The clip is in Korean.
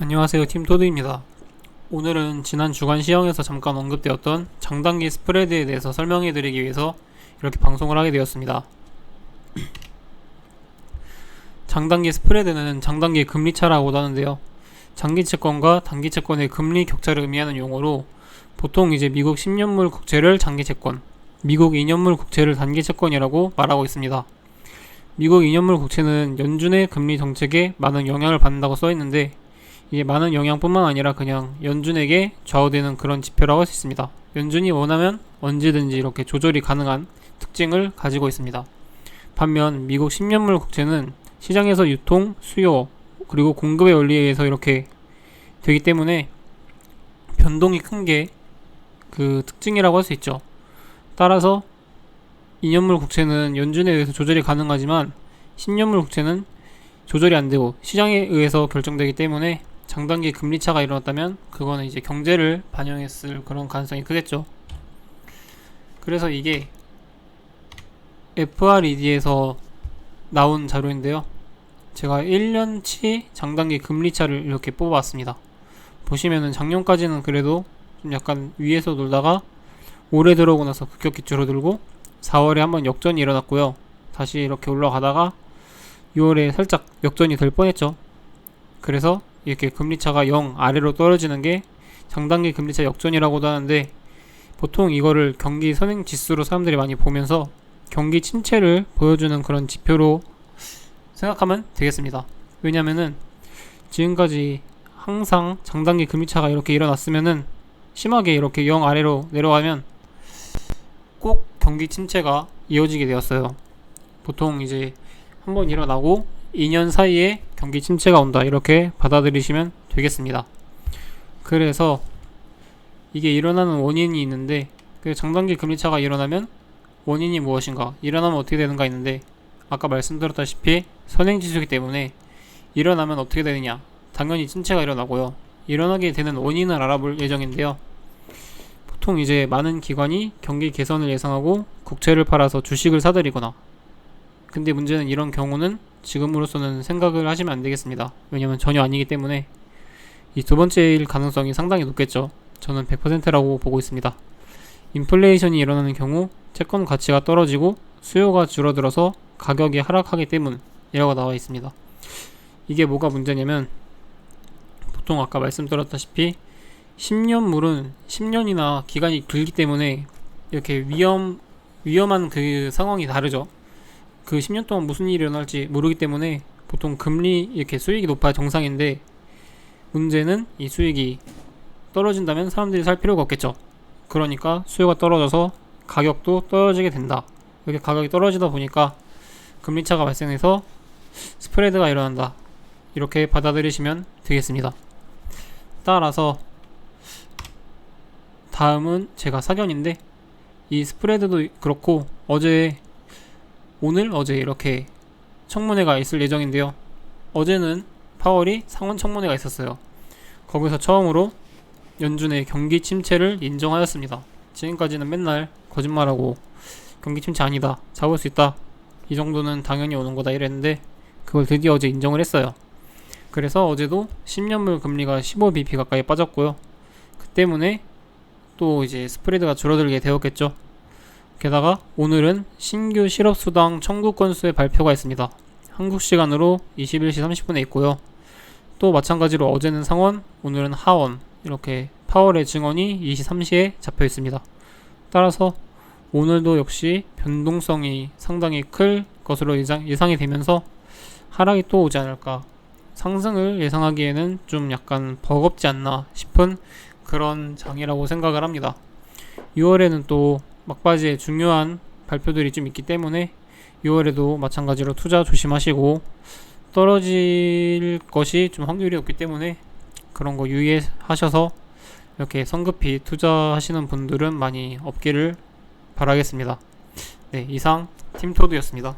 안녕하세요, 팀토드입니다. 오늘은 지난 주간 시황에서 잠깐 언급되었던 장단기 스프레드에 대해서 설명해 드리기 위해서 이렇게 방송을 하게 되었습니다. 장단기 스프레드는 장단기 금리차라고도 하는데요, 장기 채권과 단기 채권의 금리 격차를 의미하는 용어로 보통 이제 미국 10년물 국채를 장기 채권, 미국 2년물 국채를 단기 채권이라고 말하고 있습니다. 미국 2년물 국채는 연준의 금리 정책에 많은 영향을 받는다고 써 있는데, 이게 많은 영향뿐만 아니라 그냥 연준에게 좌우되는 그런 지표라고 할 수 있습니다. 연준이 원하면 언제든지 이렇게 조절이 가능한 특징을 가지고 있습니다. 반면 미국 10년물 국채는 시장에서 유통, 수요, 그리고 공급의 원리에 의해서 이렇게 되기 때문에 변동이 큰 게 그 특징이라고 할 수 있죠. 따라서 2년물 국채는 연준에 의해서 조절이 가능하지만 10년물 국채는 조절이 안 되고 시장에 의해서 결정되기 때문에 장단기 금리차가 일어났다면 그거는 이제 경제를 반영했을 그런 가능성이 크겠죠. 그래서 이게 FRED에서 나온 자료인데요, 제가 1년치 장단기 금리차를 이렇게 뽑아왔습니다. 보시면은 작년까지는 그래도 좀 약간 위에서 놀다가 올해 들어오고 나서 급격히 줄어들고 4월에 한번 역전이 일어났고요, 다시 이렇게 올라가다가 6월에 살짝 역전이 될 뻔했죠. 그래서 이렇게 금리차가 0 아래로 떨어지는 게 장단기 금리차 역전이라고도 하는데, 보통 이거를 경기 선행 지수로 사람들이 많이 보면서 경기 침체를 보여주는 그런 지표로 생각하면 되겠습니다. 왜냐면은 지금까지 항상 장단기 금리차가 이렇게 일어났으면은 심하게 이렇게 0 아래로 내려가면 꼭 경기 침체가 이어지게 되었어요. 보통 이제 한번 일어나고 2년 사이에 경기 침체가 온다, 이렇게 받아들이시면 되겠습니다. 그래서 이게 일어나는 원인이 있는데, 그 장단기 금리차가 일어나면 원인이 무엇인가, 일어나면 어떻게 되는가 있는데, 아까 말씀드렸다시피 선행지수이기 때문에 일어나면 어떻게 되느냐, 당연히 침체가 일어나고요. 일어나게 되는 원인을 알아볼 예정인데요, 보통 이제 많은 기관이 경기 개선을 예상하고 국채를 팔아서 주식을 사들이거나, 근데 문제는 이런 경우는 지금으로서는 생각을 하시면 안 되겠습니다. 왜냐면 전혀 아니기 때문에 이 두 번째일 가능성이 상당히 높겠죠. 저는 100%라고 보고 있습니다. 인플레이션이 일어나는 경우 채권 가치가 떨어지고 수요가 줄어들어서 가격이 하락하기 때문이라고 나와 있습니다. 이게 뭐가 문제냐면, 보통 아까 말씀드렸다시피 10년물은 10년이나 기간이 길기 때문에 이렇게 위험한 그 상황이 다르죠. 그 10년 동안 무슨 일이 일어날지 모르기 때문에 보통 금리 이렇게 수익이 높아야 정상인데, 문제는 이 수익이 떨어진다면 사람들이 살 필요가 없겠죠. 그러니까 수요가 떨어져서 가격도 떨어지게 된다. 이렇게 가격이 떨어지다 보니까 금리차가 발생해서 스프레드가 일어난다, 이렇게 받아들이시면 되겠습니다. 따라서 다음은 제가 사견인데, 이 스프레드도 그렇고 어제 이렇게 청문회가 있을 예정인데요, 어제는 파월이 상원 청문회가 있었어요. 거기서 처음으로 연준의 경기 침체를 인정하였습니다. 지금까지는 맨날 거짓말하고 경기 침체 아니다, 잡을 수 있다, 이 정도는 당연히 오는 거다 이랬는데, 그걸 드디어 어제 인정을 했어요. 그래서 어제도 10년물 금리가 15bp 가까이 빠졌고요, 그 때문에 또 이제 스프레드가 줄어들게 되었겠죠. 게다가 오늘은 신규 실업수당 청구 건수의 발표가 있습니다. 한국 시간으로 21시 30분에 있고요. 또 마찬가지로 어제는 상원, 오늘은 하원, 이렇게 파월의 증언이 23시에 잡혀 있습니다. 따라서 오늘도 역시 변동성이 상당히 클 것으로 예상이 되면서 하락이 또 오지 않을까, 상승을 예상하기에는 좀 약간 버겁지 않나 싶은 그런 장이라고 생각을 합니다. 6월에는 또 막바지에 중요한 발표들이 좀 있기 때문에 6월에도 마찬가지로 투자 조심하시고, 떨어질 것이 좀 확률이 높기 때문에 그런 거 유의하셔서 이렇게 성급히 투자하시는 분들은 많이 없기를 바라겠습니다. 네, 이상 팀토드였습니다.